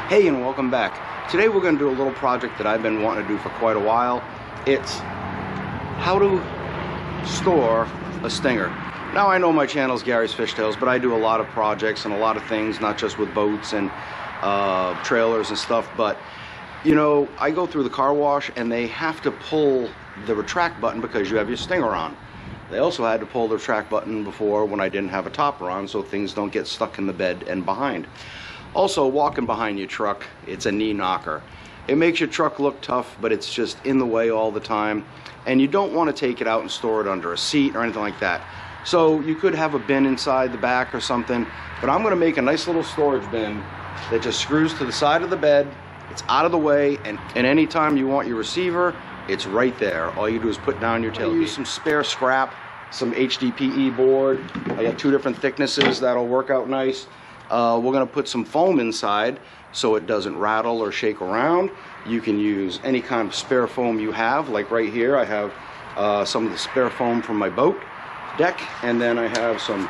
Hey, and welcome back. Today we're going to do a little project that I've been wanting to do for quite a while. It's how to store a stinger. Now I know my channel is Gary's Fishtails, but I do a lot of projects and a lot of things, not just with boats and trailers and stuff, but you know, I go through the car wash and they have to pull the retract button because you have your stinger on. They also had to pull the retract button before when I didn't have a topper on, so things don't get stuck in the bed and behind. Also, walking behind your truck, it's a knee knocker. It makes your truck look tough, but it's just in the way all the time. And you don't want to take it out and store it under a seat or anything like that. So you could have a bin inside the back or something, but I'm going to make a nice little storage bin that just screws to the side of the bed. It's out of the way, and anytime you want your receiver, it's right there. All you do is put down your tailgate. Use some spare scrap, some HDPE board. I got 2 different thicknesses that'll work out nice. We're going to put some foam inside so it doesn't rattle or shake around. You can use any kind of spare foam you have, like right here I have some of the spare foam from my boat deck, and then I have some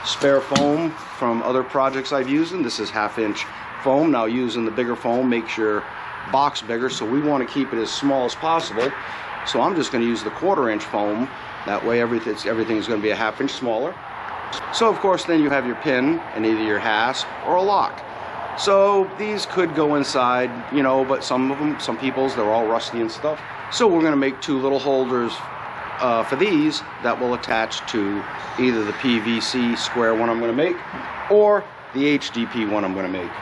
spare foam from other projects I've used, and this is 1/2-inch foam. Now using the bigger foam makes your box bigger, so we want to keep it as small as possible. So I'm just going to use the 1/4-inch foam. That way everything's going to be a 1/2 inch smaller. So of course then you have your pin and either your hasp or a lock. So these could go inside, you know, but some people's, they're all rusty and stuff. So we're going to make 2 little holders for these that will attach to either the PVC square one I'm going to make or the HDP one I'm going to make.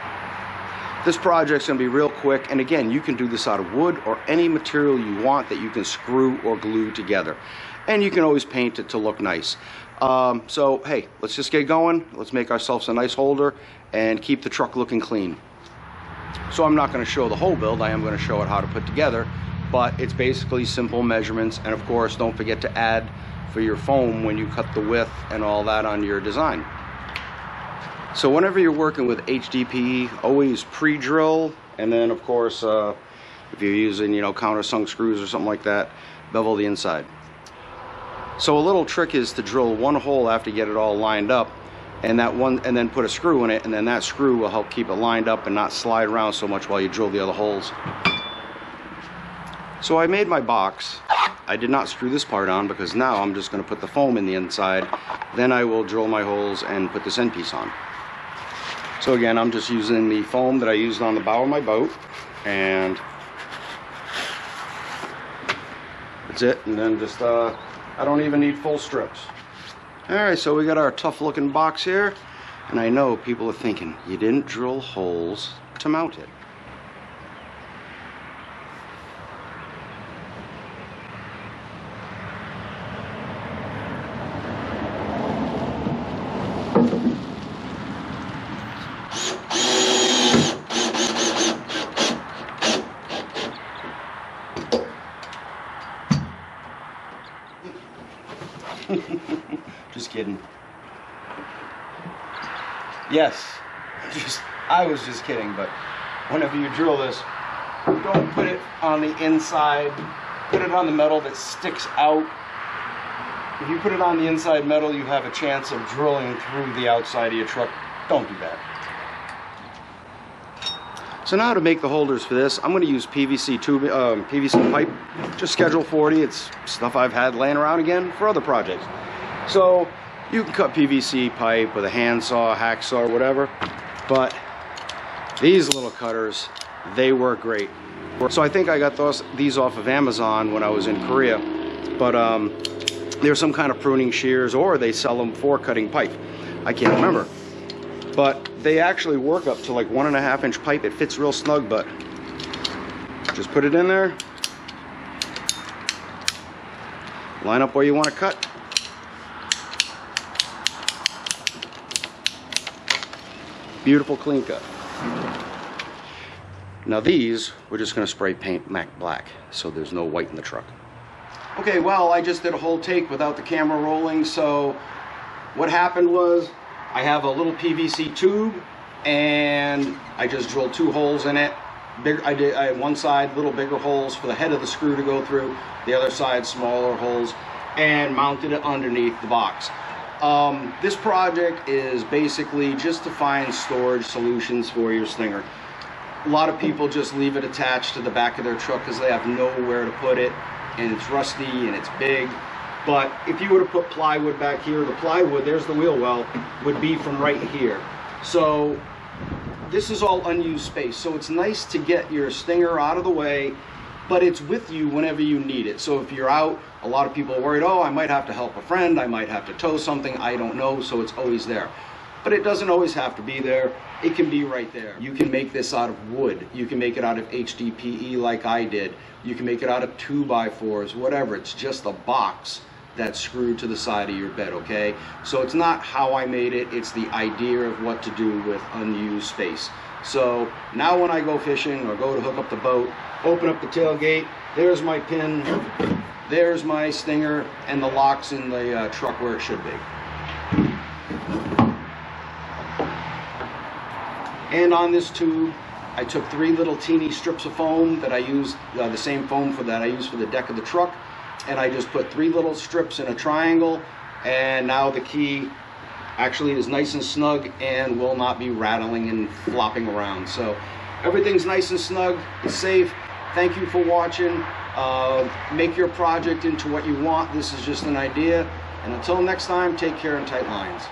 This project's going to be real quick, and again, you can do this out of wood or any material you want that you can screw or glue together. And you can always paint it to look nice. So hey, let's just get going. Let's make ourselves a nice holder and keep the truck looking clean. So I'm not going to show the whole build, I am going to show it how to put together, but it's basically simple measurements, and of course don't forget to add for your foam when you cut the width and all that on your design. So whenever you're working with HDPE, always pre-drill, and then of course if you're using, you know, countersunk screws or something like that, bevel the inside. So a little trick is to drill 1 hole after you get it all lined up, and then put a screw in it, and then that screw will help keep it lined up and not slide around so much while you drill the other holes. So I made my box. I did not screw this part on because now I'm just going to put the foam in the inside. Then I will drill my holes and put this end piece on. So again, I'm just using the foam that I used on the bow of my boat, and that's it. And then just I don't even need full strips. Alright, so we got our tough looking box here, and I know people are thinking, you didn't drill holes to mount it. Just kidding. Yes, I was just kidding, but whenever you drill this, don't put it on the inside, put it on the metal that sticks out. If you put it on the inside metal, you have a chance of drilling through the outside of your truck. Don't do that. So now to make the holders for this, I'm going to use PVC pipe, just Schedule 40. It's stuff I've had laying around again for other projects. So you can cut PVC pipe with a handsaw, hacksaw, or whatever, but these little cutters, they work great. So I think I got these off of Amazon when I was in Korea, but there's some kind of pruning shears, or they sell them for cutting pipe. I can't remember. But they actually work up to like 1.5-inch pipe. It fits real snug, but just put it in there. Line up where you want to cut. Beautiful clean cut. Now these, we're just going to spray paint matte black so there's no white in the truck. Okay, well, I just did a whole take without the camera rolling, so what happened was I have a little PVC tube, and I just drilled 2 holes in it. I had one side little bigger holes for the head of the screw to go through, the other side smaller holes, and mounted it underneath the box. This project is basically just to find storage solutions for your stinger. A lot of people just leave it attached to the back of their truck because they have nowhere to put it, and it's rusty and it's big. But if you were to put plywood back here, the plywood, there's the wheel well, would be from right here. So this is all unused space. So it's nice to get your stinger out of the way, but it's with you whenever you need it. So if you're out, a lot of people are worried, oh, I might have to help a friend, I might have to tow something, I don't know, so it's always there. But it doesn't always have to be there. It can be right there. You can make this out of wood. You can make it out of HDPE like I did. You can make it out of 2x4s, whatever. It's just a box that's screwed to the side of your bed, okay? So it's not how I made it, it's the idea of what to do with unused space. So now when I go fishing or go to hook up the boat, open up the tailgate, there's my pin, there's my stinger, and the lock's in the truck where it should be. And on this tube, I took 3 little teeny strips of foam that I used, the same foam that I use for the deck of the truck, and I just put 3 little strips in a triangle, and now the key actually is nice and snug and will not be rattling and flopping around. So everything's nice and snug, it's safe. Thank you for watching. Make your project into what you want. This is just an idea. And until next time, take care and tight lines.